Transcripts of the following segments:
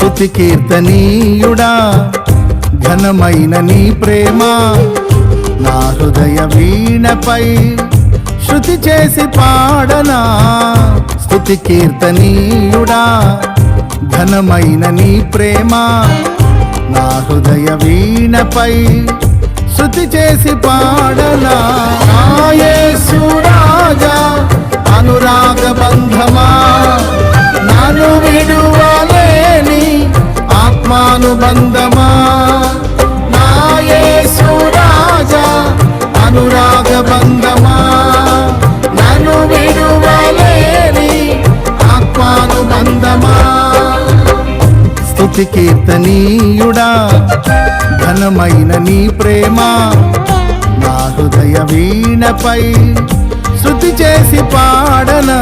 స్తుతి కీర్తనీయుడా ఘనమైన నీ ప్రేమ నా హృదయ వీణపై శృతి చేసి పాడనా. స్తుతి కీర్తనీయుడా ఘనమైన నీ ప్రేమ నా హృదయ వీణపై శృతి చేసి పాడనా. నా యేసు రాజా అనురాగ బంధమా నన్ను విడువలేని ఆత్మానుబంధమా. నా యేసు రాజా అనురాగ బంధమా నన్ను విడువలేని ఆత్మానుబంధమా. స్తుతి కీర్తనీయుడా ఘనమైన నీ ప్రేమ నా హృదయ వీణపై శృతి చేసి పాడనా.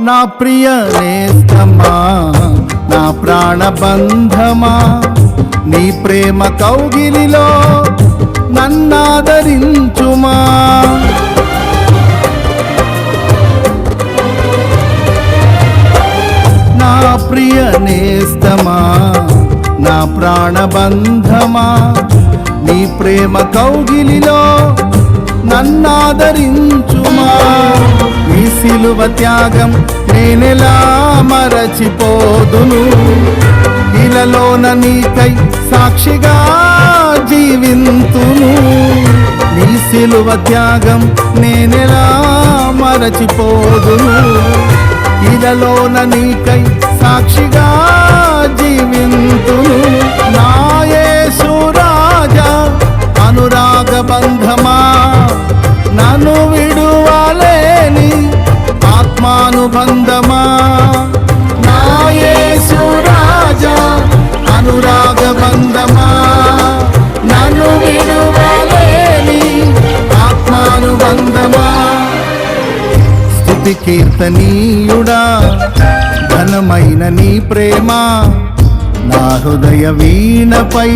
నా ప్రియ నేస్తమా నా ప్రాణబంధమా నీ ప్రేమ కౌగిలిలో నన్నాదరించుమా. నా ప్రియ నేస్తమా నా ప్రాణబంధమా నీ ప్రేమ కౌగిలిలో నన్నాదరించుమా. నీ సిలువ త్యాగం నేనెలా మరచిపోదును, ఇలలోన నీకై సాక్షిగా జీవింతును. నీ సిలువ త్యాగం నేనెలా మరచిపోదును, ఇలలోన నీకై సాక్షిగా జీవింతును. నా యేసు రాజా అనురాగ బంధమా నన్ను విడువలేని ఆత్మానుబంధమా. నా యేసు రాజా అనురాగ బంధమా నన్ను విడువలేని ఆత్మానుబంధమా. స్తుతి కీర్తనీయుడా ఘనమైన నీ ప్రేమ నా హృదయ వీణపై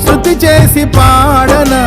శృతి చేసి పాడనా.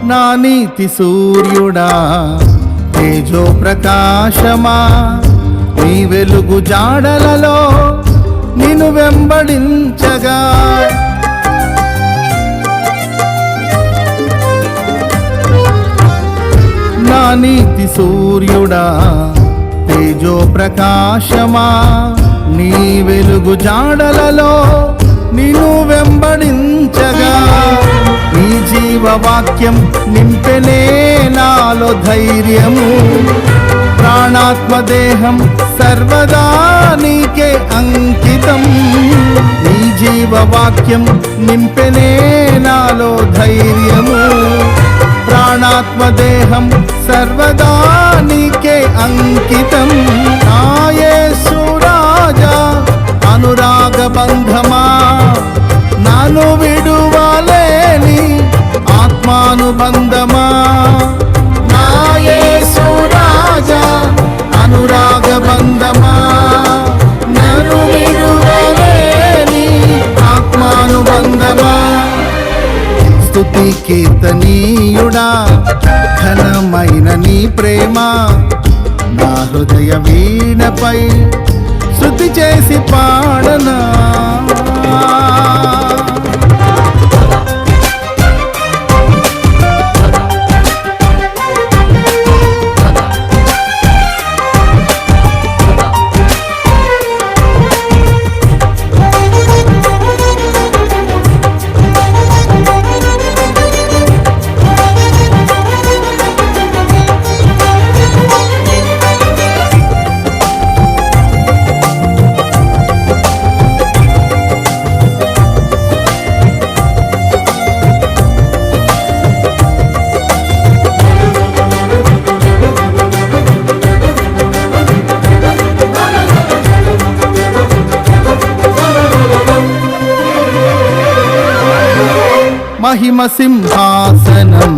నా నీతి సూర్యుడా తేజో ప్రకాశమా నీ వెలుగు జాడలలో నిన్ను వెంబడించగా. నా నీతి సూర్యుడా తేజో ప్రకాశమా నీ వెలుగు జాడలలో నిన్ను వెంబడించగా నీ జీవవాక్యం నింపెనే నాలో ధైర్యము. ప్రాణాత్మదేహం సర్వదా నీకే అంకితం. నీ జీవవాక్యం నింపెనే నాలో ధైర్యము. ప్రాణాత్మదేహం సర్వదా నీకే అంకితం. నా యేసు రాజా అనురాగ బంధమా, నన్ను విడువలేని ఆత్మానుబంధమా. నా యేసు రాజా అనురాగ బంధమా, నన్ను విడువలేని ఆత్మానుబంధమా. స్తుతి కీర్తనీయుడా ఘనమైన నీ ప్రేమ నా హృదయ వీణపై స్తుతి చేసి పాడనా. మహిమ సింహాసనం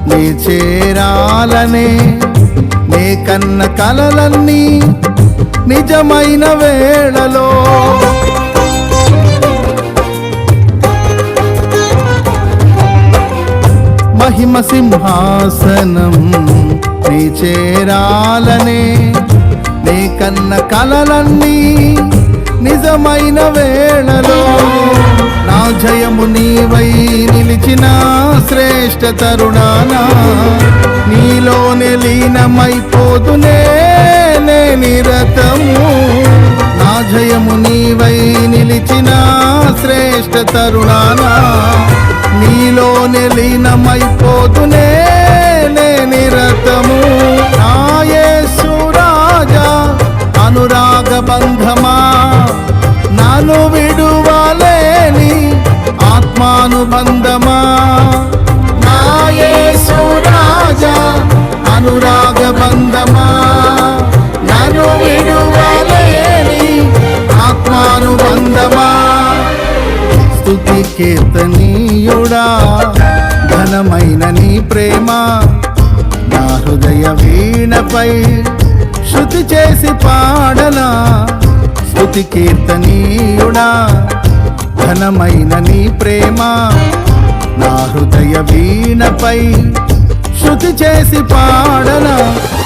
నే చేరాలనే, నే కన్న కలలన్నీ నిజమైన వేళలో. మహిమ సింహాసనం నే చేరాలనే, నే కన్న కలలన్నీ నిజమైన వేళలో. నా జయము నీవై నిలిచిన శ్రేష్ఠ తరుణానా, నీలోనే లీనమైపోతునే నే నిరతము. నా జయము నీవై నిలిచిన శ్రేష్ఠ తరుణానా, నీలోనే లీనమైపోతునే నే నిరతము. నా యేసు రాజా అనురాగ బంధమా, నన్ను విడువలేని ఆత్మానుబంధమా. నా యేసు రాజా అనురాగ బంధమా, నన్ను విడువలేని ఆత్మానుబంధమా. స్తుతి కీర్తనీయుడా ఘనమైన నీ ప్రేమ నా హృదయ వీణపై శృతి చేసి పాడనా. స్తుతి కీర్తనీయుడా ఘనమైన నీ ప్రేమ నా హృదయ వీణపై శృతి చేసి పాడనా.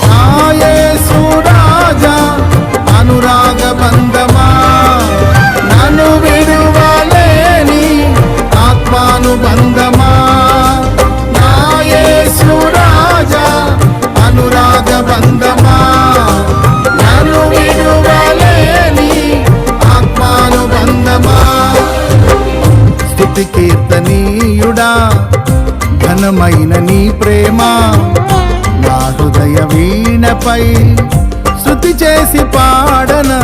నా యేసు రాజా అనురాగ బంధమా, నన్ను విడువలేని ఆత్మానుబంధమా. నా యేసు రాజా అనురాగ బంధమా, నన్ను విడువలేని ఆత్మానుబంధమా. స్తుతి కీర్తనీయుడా ఘనమైన నీ ప్రేమ నా హృదయ వీణపై శృతి చేసి పాడనా.